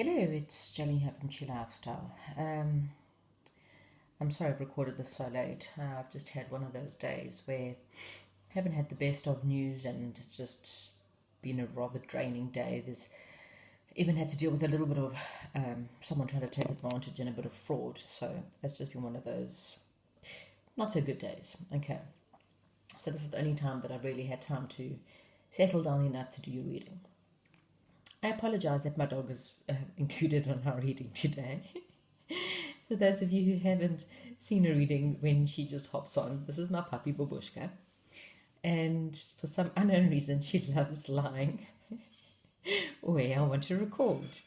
Hello, it's Jelly here from Chi Lifestyle. I'm sorry I've recorded this so late. I've just had one of those days where I haven't had the best of news and it's just been a rather draining day. There's even had to deal with a little bit of someone trying to take advantage and a bit of fraud. So it's just been one of those not so good days. Okay, so this is the only time that I've really had time to settle down enough to do your reading. I apologize that my dog is included on our reading today. For those of you who haven't seen a reading when she just hops on, this is my puppy Babushka. And for some unknown reason, she loves lying where I want to record.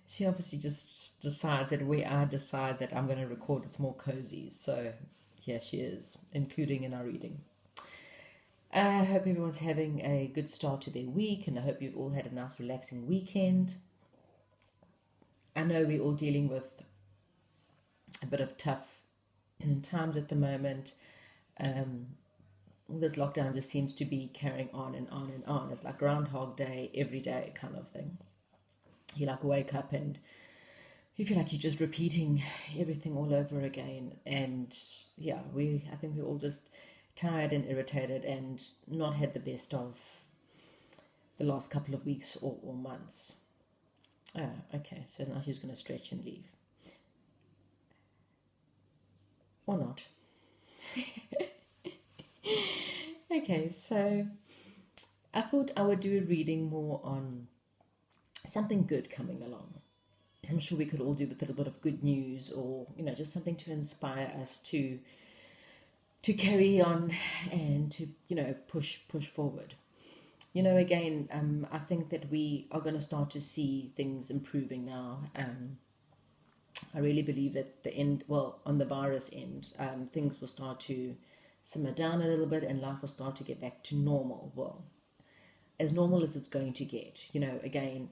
She obviously just decides that where I decide that I'm going to record, it's more cozy. So here she is, including in our reading. I hope everyone's having a good start to their week, and I hope you've all had a nice, relaxing weekend. I know we're all dealing with a bit of tough times at the moment. This lockdown just seems to be carrying on and on and on. It's like Groundhog Day, every day kind of thing. You like wake up and you feel like you're just repeating everything all over again. And yeah, I think we're all just tired and irritated and not had the best of the last couple of weeks or months. Okay, so now she's going to stretch and leave. Or not. Okay, so I thought I would do a reading more on something good coming along. I'm sure we could all do with a little bit of good news, or just something to inspire us to carry on and to push forward. Again, I think that we are going to start to see things improving now. I really believe that on the virus end, things will start to simmer down a little bit and life will start to get back to normal. Well, as normal as it's going to get. Again,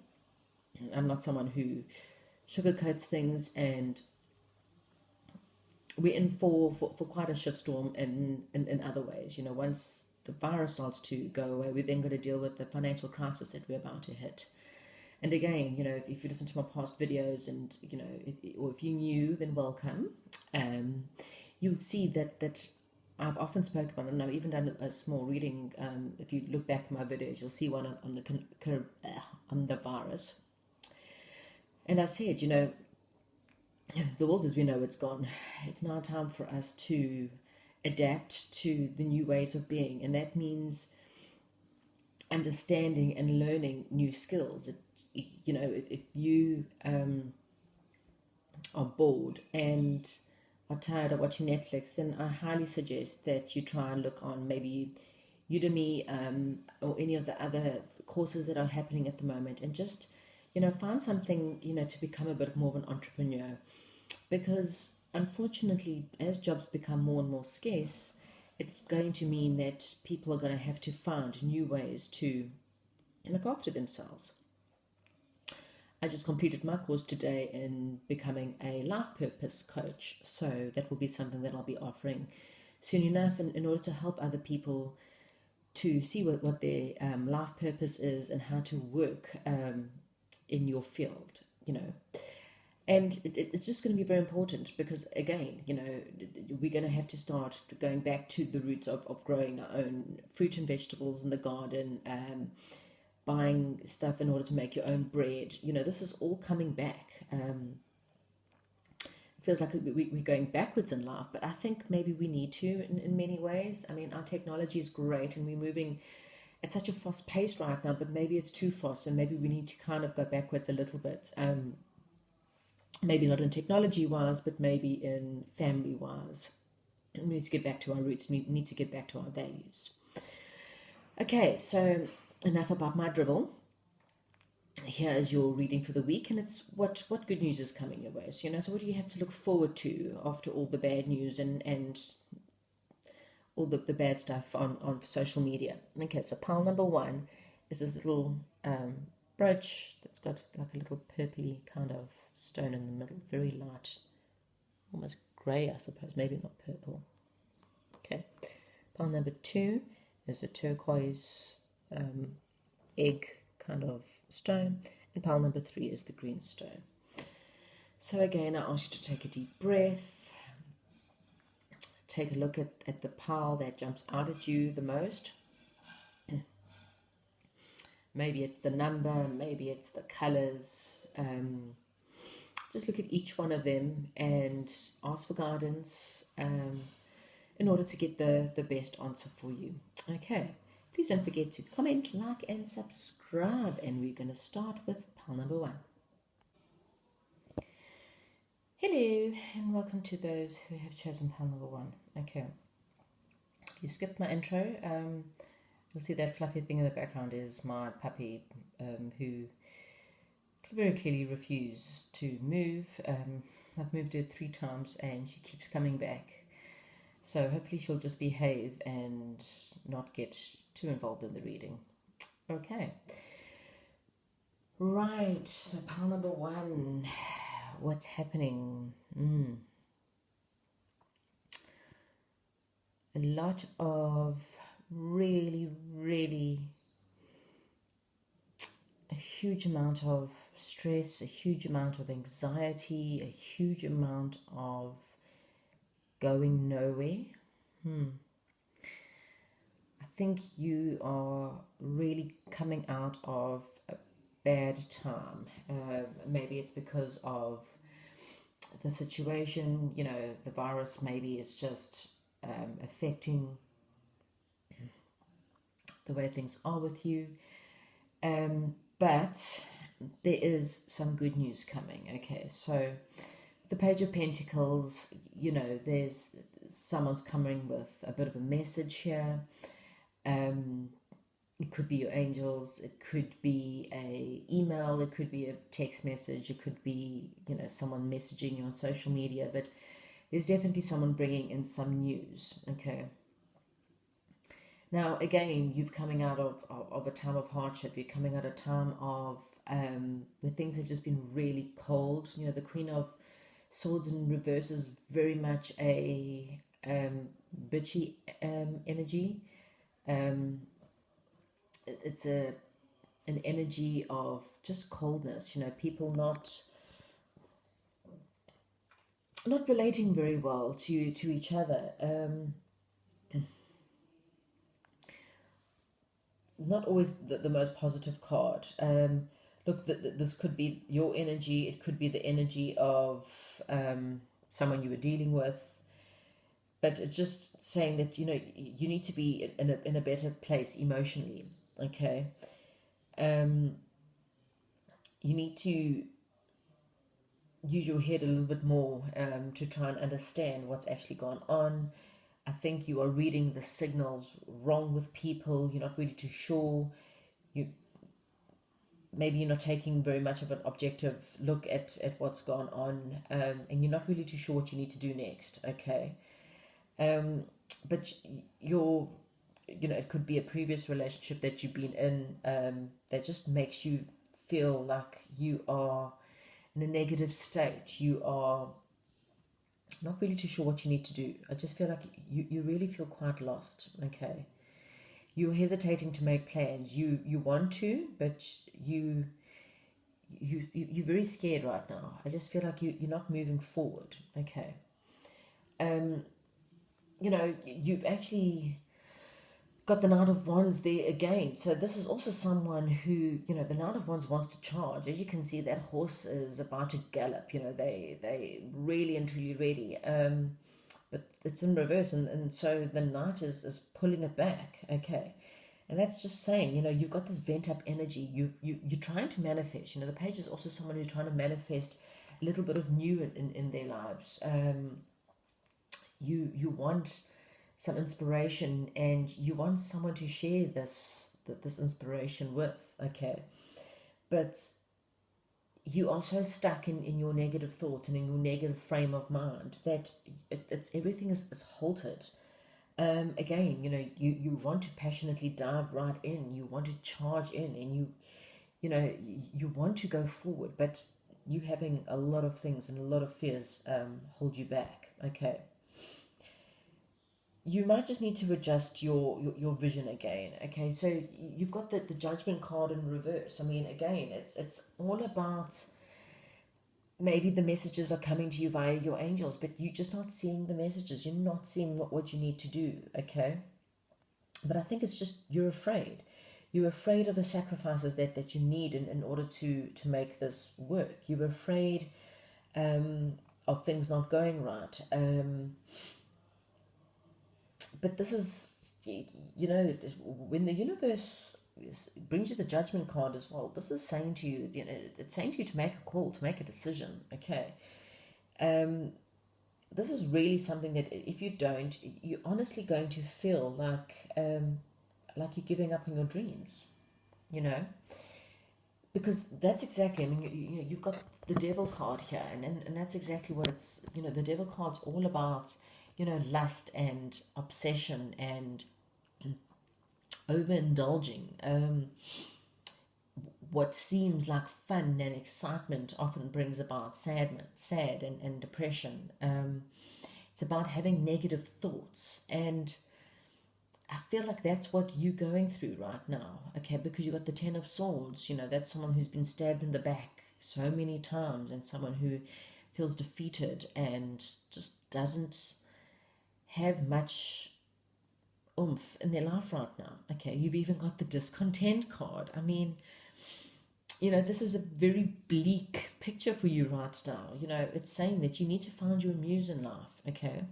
I'm not someone who sugarcoats things, and we're in for quite a shitstorm in other ways. Once the virus starts to go away, we're then going to deal with the financial crisis that we're about to hit. And again, if you listen to my past videos and, or if you knew, then welcome. You would see that I've often spoken about it, and I've even done a small reading. If you look back at my videos, you'll see one on the virus. And I said, the world as we know it's gone. It's now time for us to adapt to the new ways of being, and that means understanding and learning new skills. If you are bored and are tired of watching Netflix, then I highly suggest that you try and look on maybe Udemy or any of the other courses that are happening at the moment, and just find something to become a bit more of an entrepreneur. Because unfortunately, as jobs become more and more scarce, it's going to mean that people are going to have to find new ways to look after themselves. I just completed my course today in becoming a life purpose coach, so that will be something that I'll be offering soon enough, in order to help other people to see what their life purpose is and how to work in your field, And it's just going to be very important because, again, we're going to have to start going back to the roots of growing our own fruit and vegetables in the garden, buying stuff in order to make your own bread. This is all coming back. It feels like we're going backwards in life, but I think maybe we need to in many ways. I mean, our technology is great and we're moving at such a fast pace right now, but maybe it's too fast and maybe we need to kind of go backwards a little bit. Maybe not in technology-wise, but maybe in family-wise. We need to get back to our roots. We need to get back to our values. Okay, so enough about my dribble. Here is your reading for the week, and it's what good news is coming your way. So, so what do you have to look forward to after all the bad news and all the bad stuff on social media? Okay, so pile number one is this little brooch that's got like a little purpley kind of stone in the middle, very light, almost grey, I suppose, maybe not purple. Okay, pile number two is a turquoise egg kind of stone, And pile number 3 is the green stone. So again, I ask you to take a deep breath. Take a look at the pile that jumps out at you the most. Maybe it's the number, maybe it's the colors. Just look at each one of them and ask for guidance in order to get the best answer for you. Okay, please don't forget to comment, like, and subscribe. And we're going to start with pile number 1. Hello, and welcome to those who have chosen pile number 1. Okay, you skipped my intro. You'll see that fluffy thing in the background is my puppy, who very clearly refused to move. I've moved her 3 times and she keeps coming back. So hopefully she'll just behave and not get too involved in the reading. Okay. Right, so pile number 1. What's happening? A lot of really a huge amount of stress, a huge amount of anxiety, a huge amount of going nowhere. I think you are really coming out of a bad time. Maybe it's because of the situation, the virus maybe is just affecting the way things are with you. But there is some good news coming. Okay, so the Page of Pentacles, there's someone's coming with a bit of a message here. It could be your angels, it could be a email, it could be a text message, it could be, someone messaging you on social media, but there's definitely someone bringing in some news. Okay. Now, again, you're coming out of a time of hardship. You're coming out of a time of where things have just been really cold. The Queen of Swords in reverse is very much a bitchy energy. It's an energy of just coldness. People not relating very well to each other. Not always the most positive card. Look, this could be your energy. It could be the energy of someone you were dealing with. But it's just saying that, you need to be in a better place emotionally, okay? You need to use your head a little bit more to try and understand what's actually gone on. I think you are reading the signals wrong with people. You're not really too sure. Maybe you're not taking very much of an objective look at what's gone on, and you're not really too sure what you need to do next. Okay, but it could be a previous relationship that you've been in that just makes you feel like you are in a negative state. You are not really too sure what you need to do. I just feel like you really feel quite lost. Okay, you're hesitating to make plans. You want to, but you're very scared right now. I just feel like you're not moving forward. Okay, you've actually got the Knight of Wands there again. So this is also someone who, the Knight of Wands wants to charge. As you can see, that horse is about to gallop. They really and truly ready. But it's in reverse, and so the Knight is pulling it back. Okay, and that's just saying, you've got this vent up energy. You're trying to manifest. The Page is also someone who's trying to manifest a little bit of new in their lives. You want some inspiration, and you want someone to share this inspiration with. Okay, but you are so stuck in your negative thoughts and in your negative frame of mind that it's everything is halted. Again, you want to passionately dive right in. You want to charge in, and you want to go forward, but you having a lot of things and a lot of fears hold you back. Okay. you might just need to adjust your vision again. Okay, so you've got the judgment card in reverse. I mean, again, it's all about maybe the messages are coming to you via your angels, but you're just not seeing the messages. You're not seeing what you need to do. Okay, but I think it's just you're afraid. You're afraid of the sacrifices that you need in order to make this work. You're afraid of things not going right. But this is, when the universe brings you the judgment card as well, this is saying to you, it's saying to you to make a call, to make a decision. Okay. This is really something that if you don't, you're honestly going to feel like you're giving up on your dreams, because that's exactly, I mean, you've got the devil card here, and that's exactly what it's, the devil card's all about, lust and obsession and overindulging. What seems like fun and excitement often brings about sad and depression. It's about having negative thoughts, and I feel like that's what you're going through right now, okay? Because you got the Ten of Swords, that's someone who's been stabbed in the back so many times, and someone who feels defeated and just doesn't have much oomph in their life right now, okay? You've even got the discontent card. I mean, this is a very bleak picture for you right now. It's saying that you need to find your muse in life, okay?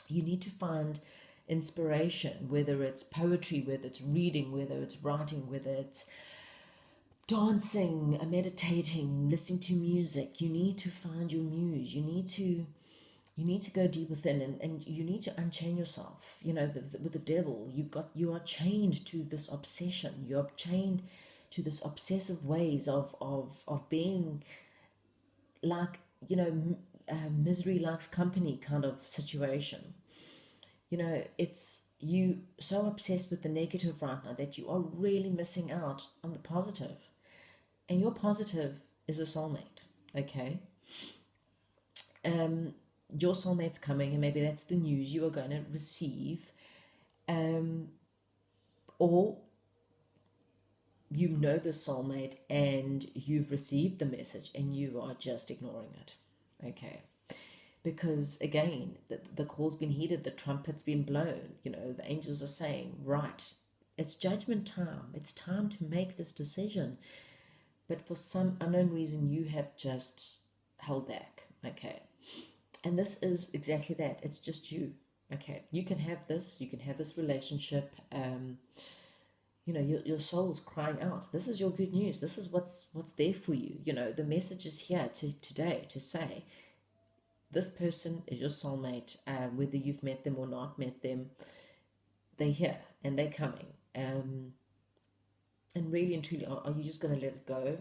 You need to find inspiration, whether it's poetry, whether it's reading, whether it's writing, whether it's dancing, meditating, listening to music. You need to find your muse. You need to go deep within, and you need to unchain yourself. With the devil, you are chained to this obsession. You're chained to this obsessive ways of being like, misery likes company kind of situation. It's you so obsessed with the negative right now that you are really missing out on the positive. And your positive is a soulmate, okay? Your soulmate's coming, and maybe that's the news you are going to receive. Or the soulmate and you've received the message and you are just ignoring it, okay? Because again, the call's been heeded, the trumpet's been blown, the angels are saying, right, it's judgment time, it's time to make this decision. But for some unknown reason, you have just held back, okay? And this is exactly that. It's just you, okay? You can have this relationship. Your soul's crying out. This is your good news. This is what's there for you. The message is here today to say, this person is your soulmate, whether you've met them or not met them. They're here and they're coming. And really and truly, are you just going to let it go?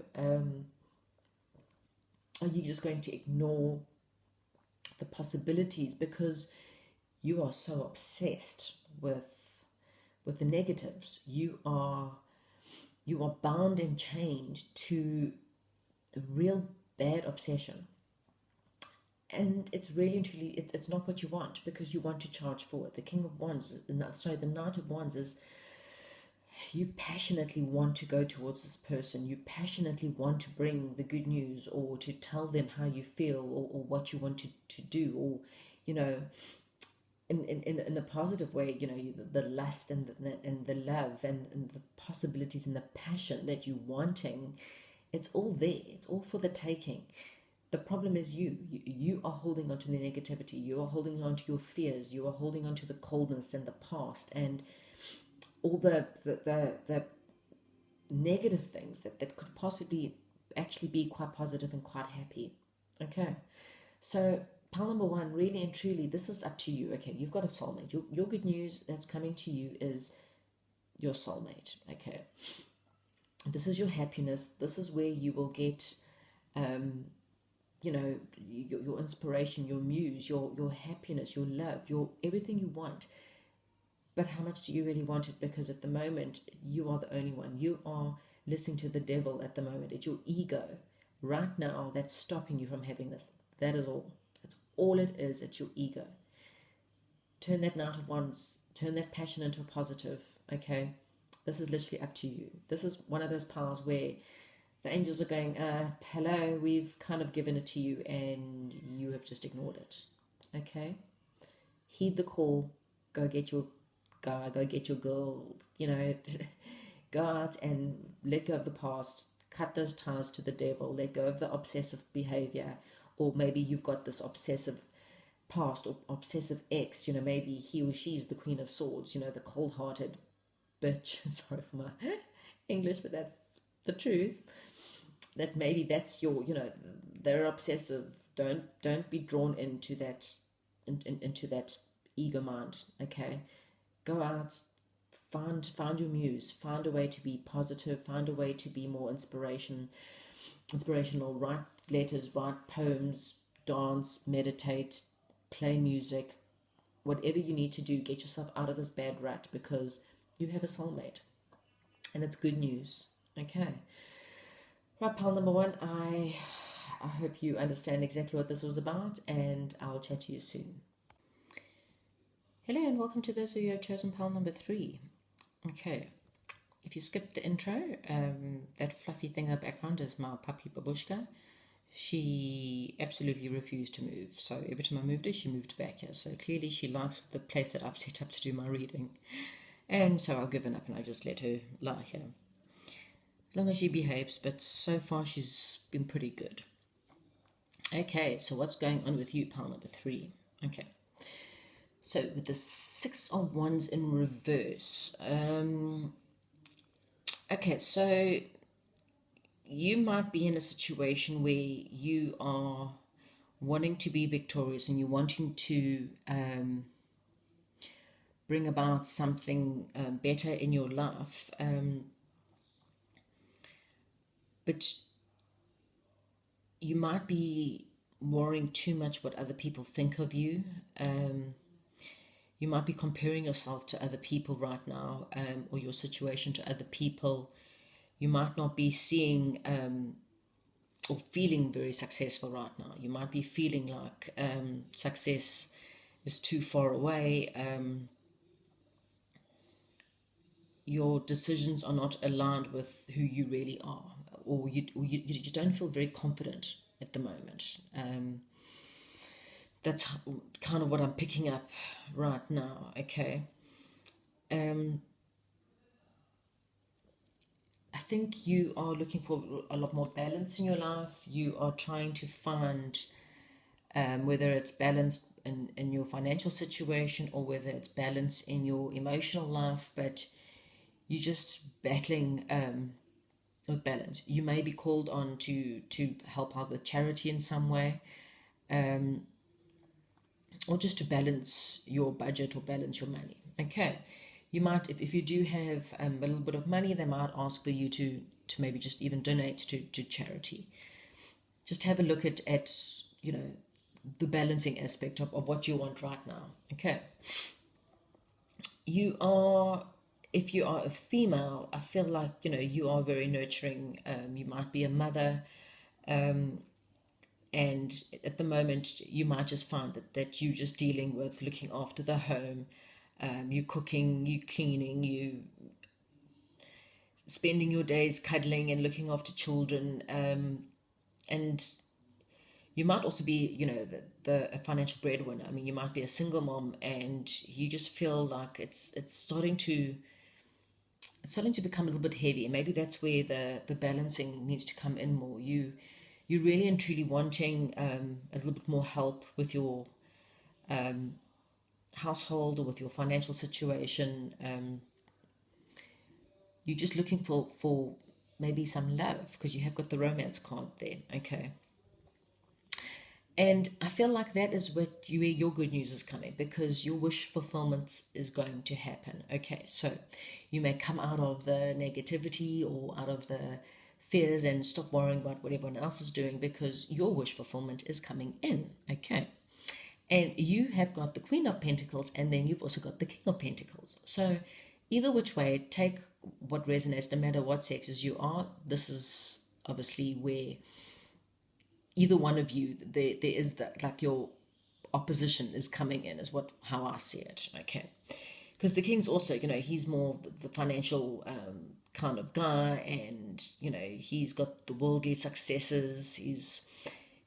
Are you just going to ignore the possibilities because you are so obsessed with the negatives? You are bound and chained to a real bad obsession. And it's really and truly, it's not what you want, because you want to charge forward. The King of Wands, the Knight of Wands is, you passionately want to go towards this person. You passionately want to bring the good news, or to tell them how you feel, or what you want to do, or, in a positive way, the lust and the love and the possibilities and the passion that you're wanting. It's all there. It's all for the taking. The problem is you are holding on to the negativity. You are holding on to your fears. You are holding on to the coldness and the past and all the negative things that could possibly actually be quite positive and quite happy. Okay, so pile number one, really and truly, this is up to you. Okay, you've got a soulmate. Your good news that's coming to you is your soulmate. Okay, this is your happiness. This is where you will get your inspiration, your muse, your happiness, your love, your everything you want. But how much do you really want it? Because at the moment, you are the only one. You are listening to the devil at the moment. It's your ego right now that's stopping you from having this. That is all. That's all it is. It's your ego. Turn that Knight of Wands, turn that passion into a positive, okay? This is literally up to you. This is one of those piles where the angels are going, hello, we've kind of given it to you and you have just ignored it, okay? Heed the call, go get your guy, go get your girl, go out and let go of the past, cut those ties to the devil, let go of the obsessive behavior, or maybe you've got this obsessive past or obsessive ex, maybe he or she's the Queen of Swords, the cold-hearted bitch. Sorry for my English, but that's the truth. That maybe that's your, they're obsessive. Don't be drawn into that, into that ego mind. Okay, go out, find your muse, find a way to be positive, find a way to be more inspirational. Write letters, write poems, dance, meditate, play music, whatever you need to do. Get yourself out of this bad rut, because you have a soulmate, and it's good news. Okay. Right, pile number one, I hope you understand exactly what this was about, and I'll chat to you soon. Hello, and welcome to those of you who have chosen pile number 3. Okay, if you skipped the intro, that fluffy thing in the background is my puppy Babushka. She absolutely refused to move, so every time I moved her, she moved back here. So clearly she likes the place that I've set up to do my reading, and so I've given up and I just let her lie here. As long as she behaves, but so far she's been pretty good. Okay, so what's going on with you, pile number 3? Okay, so with the 6 of Wands in reverse, okay, so you might be in a situation where you are wanting to be victorious and you're wanting to bring about something better in your life, but you might be worrying too much what other people think of you. You might be comparing yourself to other people right now, or your situation to other people. You might not be seeing or feeling very successful right now. You might be feeling like success is too far away. Your decisions are not aligned with who you really are, or you don't feel very confident at the moment. That's kind of what I'm picking up right now, okay? I think you are looking for a lot more balance in your life. You are trying to find whether it's balance in your financial situation or whether it's balance in your emotional life, but you're just battling with balance. You may be called on to help out with charity in some way, or just to balance your budget or balance your money. Okay, you might, if you do have a little bit of money, they might ask for you to maybe just even donate to charity. Just have a look at the balancing aspect of what you want right now. Okay, if you are a female, I feel like you are very nurturing. You might be a mother, and at the moment you might just find that you're just dealing with looking after the home. You cooking, you cleaning, you spending your days cuddling and looking after children, and you might also be, the financial breadwinner. I mean, you might be a single mom, and you just feel like it's starting to become a little bit heavy. Maybe that's where the balancing needs to come in more. You're really and truly wanting a little bit more help with your household or with your financial situation. You're just looking for maybe some love, because you have got the romance card there. Okay. And I feel like that is where your good news is coming, because your wish fulfillment is going to happen. Okay, so you may come out of the negativity or out of the fears and stop worrying about what everyone else is doing, because your wish fulfillment is coming in. Okay, and you have got the Queen of Pentacles, and then you've also got the King of Pentacles. So either which way, take what resonates, no matter what sexes you are. This is obviously where either one of you, there is that, like, your opposition is coming in, is how I see it. Okay, because the king's also, he's more the financial kind of guy, and he's got the worldly successes.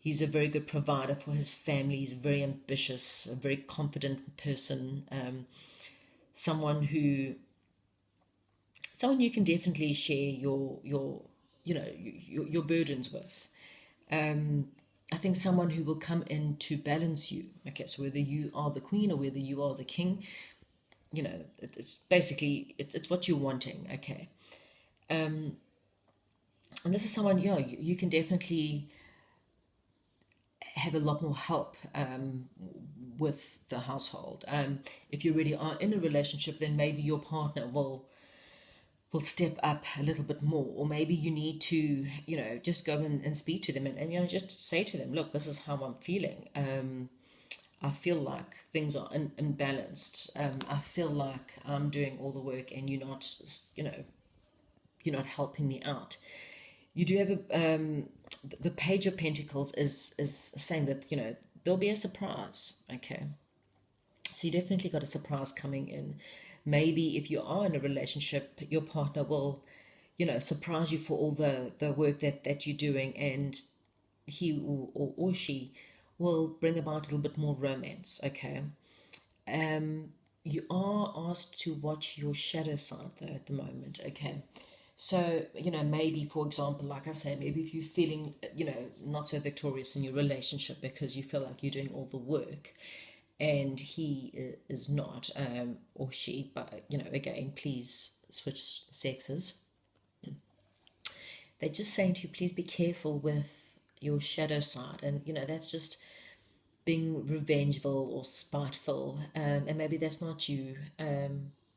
He's a very good provider for his family. He's very ambitious, a very confident person, someone you can definitely share your burdens with. I think someone who will come in to balance you. Okay, so whether you are the queen or whether you are the king, it's basically it's what you're wanting. Okay, and this is someone, you can definitely have a lot more help with the household. If you really are in a relationship, then maybe your partner will step up a little bit more, or maybe you need to just go and speak to them, and just say to them, look, this is how I'm feeling. I feel like things are imbalanced. I feel like I'm doing all the work and you're not helping me out. You do have the Page of Pentacles is saying that there'll be a surprise. Okay, so you definitely got a surprise coming in. Maybe if you are in a relationship, your partner will surprise you for all the work that you're doing, and he or she will bring about a little bit more romance. Okay, you are asked to watch your shadow side though at the moment. Okay, so maybe, for example, like I say, maybe if you're feeling not so victorious in your relationship because you feel like you're doing all the work and he is not, or she, but again, please switch sexes. They're just saying to you, please be careful with your shadow side, and that's just being revengeful or spiteful, and maybe that's not you.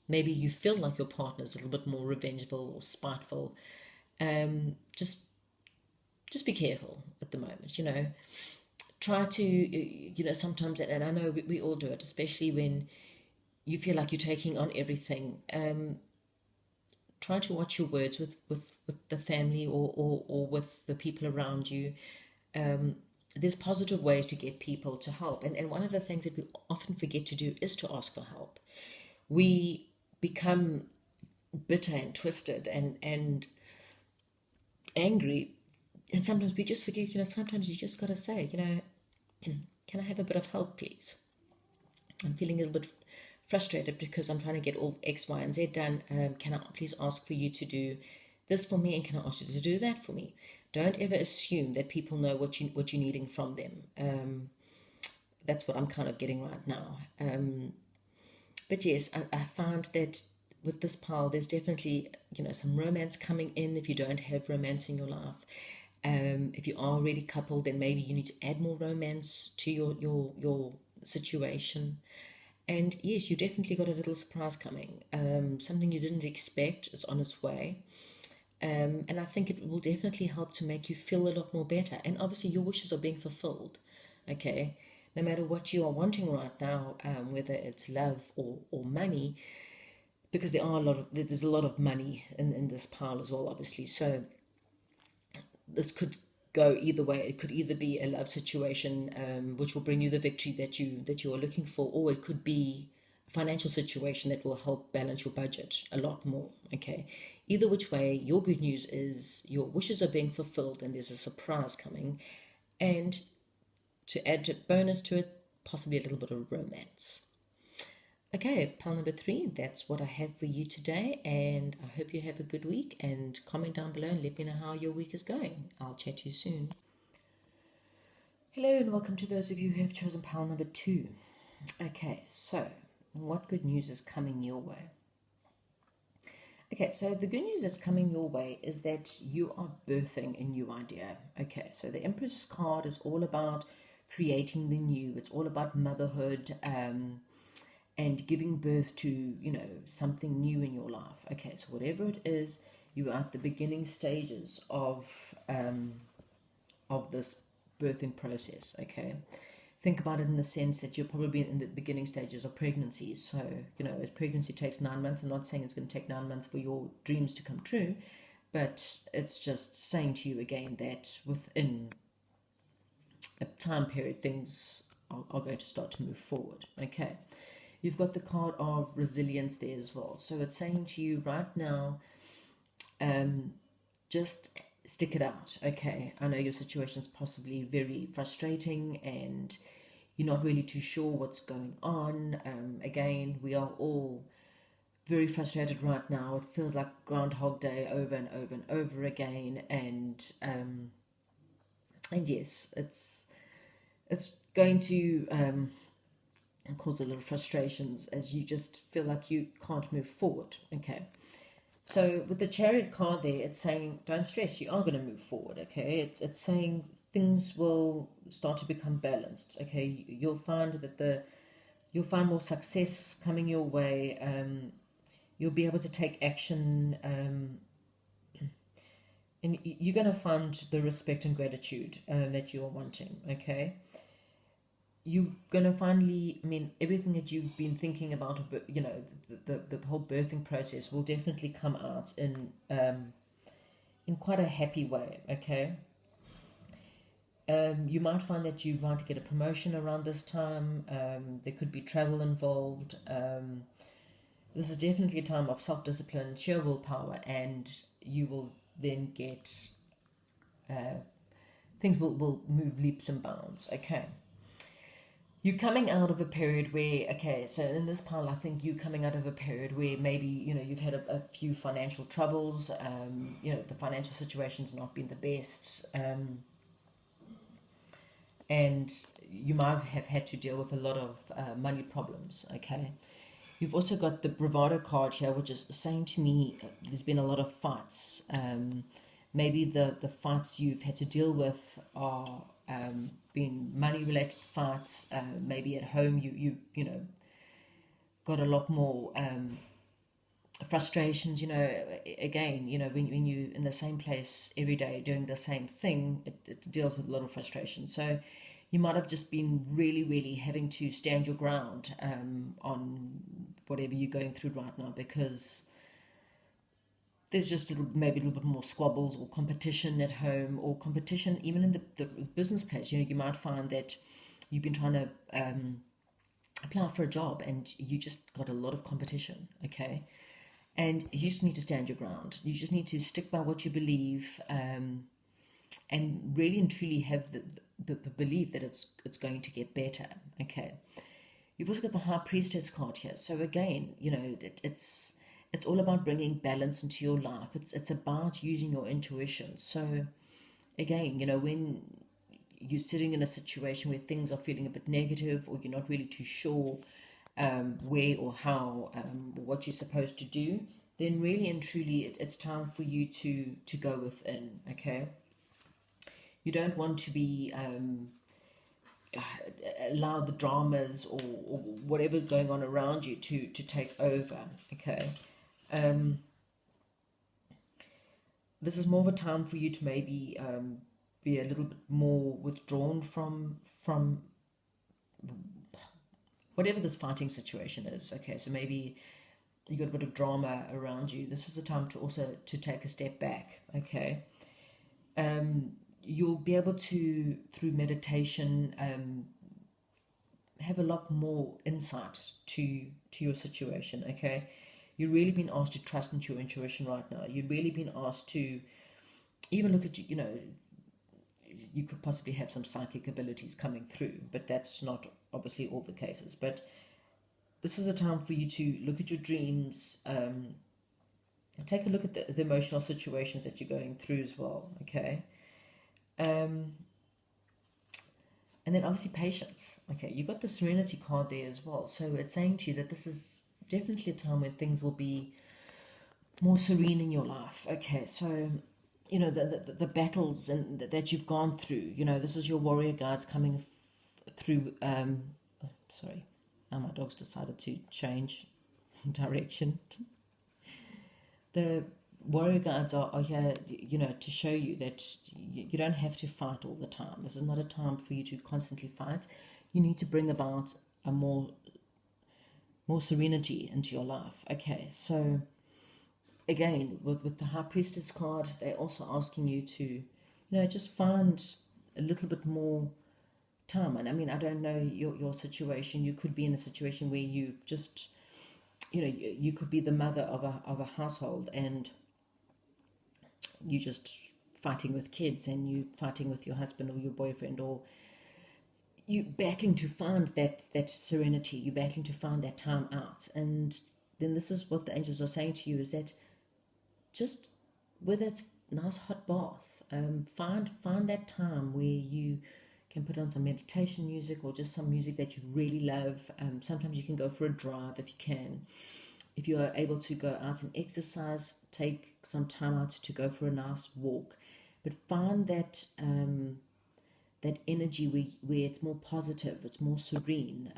Maybe you feel like your partner's a little bit more revengeful or spiteful. Just be careful at the moment. Try to sometimes, and I know we all do it, especially when you feel like you're taking on everything. Try to watch your words with the family or with the people around you. There's positive ways to get people to help, and one of the things that we often forget to do is to ask for help. We become bitter and twisted and angry, and sometimes we just forget, sometimes you just got to say, can I have a bit of help, please? I'm feeling a little bit frustrated because I'm trying to get all X, Y, and Z done. Can I please ask for you to do this for me, and can I ask you to do that for me? Don't ever assume that people know what you're needing from them. That's what I'm kind of getting right now. But yes, I found that with this pile, there's definitely some romance coming in. If you don't have romance in your life, if you are already coupled, then maybe you need to add more romance to your situation. And yes, you definitely got a little surprise coming. Something you didn't expect is on its way. And I think it will definitely help to make you feel a lot more better. And obviously your wishes are being fulfilled. Okay, no matter what you are wanting right now, whether it's love or money, because there's a lot of money in this pile as well, obviously. So this could go either way. It could either be a love situation, which will bring you the victory that you are looking for, or it could be a financial situation that will help balance your budget a lot more. Okay, either which way, your good news is your wishes are being fulfilled, and there's a surprise coming, and to add a bonus to it, possibly a little bit of romance. Okay, pile number 3, that's what I have for you today, and I hope you have a good week, and comment down below and let me know how your week is going. I'll chat to you soon. Hello and welcome to those of you who have chosen pile number 2. Okay, so what good news is coming your way? Okay, so the good news that's coming your way is that you are birthing a new idea. Okay, so the Empress card is all about creating the new. It's all about motherhood, and giving birth to, something new in your life. Okay, so whatever it is, you are at the beginning stages of this birthing process. Okay, think about it in the sense that you're probably in the beginning stages of pregnancy. So, if pregnancy takes 9 months, I'm not saying it's going to take 9 months for your dreams to come true, but it's just saying to you again that within a time period, things are going to start to move forward. Okay. You've got the card of resilience there as well. So it's saying to you right now, just stick it out. Okay. I know your situation is possibly very frustrating and you're not really too sure what's going on. Again, we are all very frustrated right now. It feels like Groundhog Day over and over and over again. And yes, it's going to cause a lot of frustrations as you just feel like you can't move forward. Okay. So with the Chariot card there, it's saying don't stress, you are going to move forward. Okay. It's saying things will start to become balanced. Okay. You'll find that you'll find more success coming your way. You'll be able to take action, and you're going to find the respect and gratitude that you're wanting. Okay. You're going to finally, I mean, everything that you've been thinking about, you know, the whole birthing process will definitely come out in quite a happy way. Okay. You might find that you want to get a promotion around this time. There could be travel involved. This is definitely a time of self-discipline, sheer willpower, and you will then get, things will move leaps and bounds. Okay. You're coming out of a period where, okay, so in this pile, I think you're coming out of a period where maybe, you know, you've had a few financial troubles, you know, the financial situation's not been the best, and you might have had to deal with a lot of money problems. Okay. You've also got the bravado card here, which is saying to me there's been a lot of fights. Maybe the fights you've had to deal with are been money related fights. Maybe at home you know got a lot more frustrations. You know, again, you know, when you in the same place every day doing the same thing, it deals with a lot of frustration. So you might have just been really having to stand your ground on whatever you're going through right now, because there's just maybe a little bit more squabbles or competition at home, or competition even in the business place. You know, you might find that you've been trying to apply for a job and you just got a lot of competition. Okay. And you just need to stand your ground. You just need to stick by what you believe, and really and truly have the belief that it's going to get better. Okay. You've also got the High Priestess card here. So again, you know, it's all about bringing balance into your life. It's about using your intuition. So again, you know, when you're sitting in a situation where things are feeling a bit negative, or you're not really too sure where or how, what you're supposed to do, then really and truly it's time for you to go within. Okay. You don't want to be allow the dramas or whatever's going on around you to take over. Okay. This is more of a time for you to maybe be a little bit more withdrawn from whatever this fighting situation is. Okay, so maybe you got a bit of drama around you. This is the time to also to take a step back. Okay. You'll be able to, through meditation, have a lot more insight to your situation. Okay. You've really been asked to trust into your intuition right now. You've really been asked to even look at, you know, you could possibly have some psychic abilities coming through, but that's not obviously all the cases. But this is a time for you to look at your dreams, take a look at the emotional situations that you're going through as well. Okay. And then obviously patience. Okay, you've got the Serenity card there as well. So it's saying to you that this is definitely a time when things will be more serene in your life. Okay, so you know the battles and that you've gone through. You know, this is your warrior guides coming through. Sorry, now my dog's decided to change direction. The warrior guides are here, you know, to show you that you don't have to fight all the time. This is not a time for you to constantly fight. You need to bring about a more serenity into your life. Okay, so again, with the High Priestess card, they're also asking you to, you know, just find a little bit more time. And I mean, I don't know your situation. You could be in a situation where you've just, you could be the mother of a household, and you just fighting with kids, and you fighting with your husband or your boyfriend, or you battling to find that serenity, you battling to find that time out. And then this is what the angels are saying to you, is that just, whether it's nice hot bath, find that time where you can put on some meditation music, or just some music that you really love. Sometimes you can go for a drive if you can. If you are able to go out and exercise, take some time out to go for a nice walk. But find that that energy where it's more positive, it's more serene.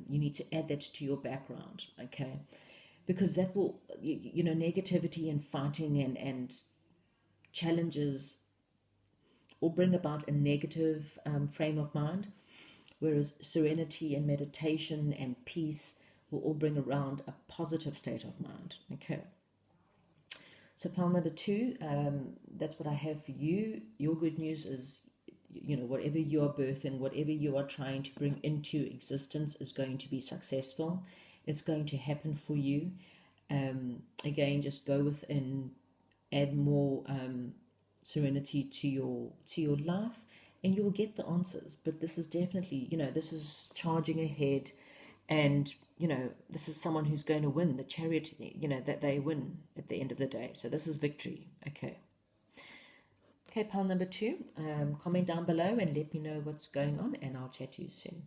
You need to add that to your background, okay? Because that will, negativity and fighting and challenges will bring about a negative frame of mind, whereas serenity and meditation and peace will all bring around a positive state of mind, okay? So pile number 2, that's what I have for you. Your good news is, whatever you are birthing, whatever you are trying to bring into existence is going to be successful. It's going to happen for you. Again, just go within, add more serenity to your life, and you will get the answers. But this is definitely, this is charging ahead, and this is someone who's going to win. The Chariot, that they win at the end of the day. So this is victory. Okay, pile number 2. Comment down below and let me know what's going on, and I'll chat to you soon.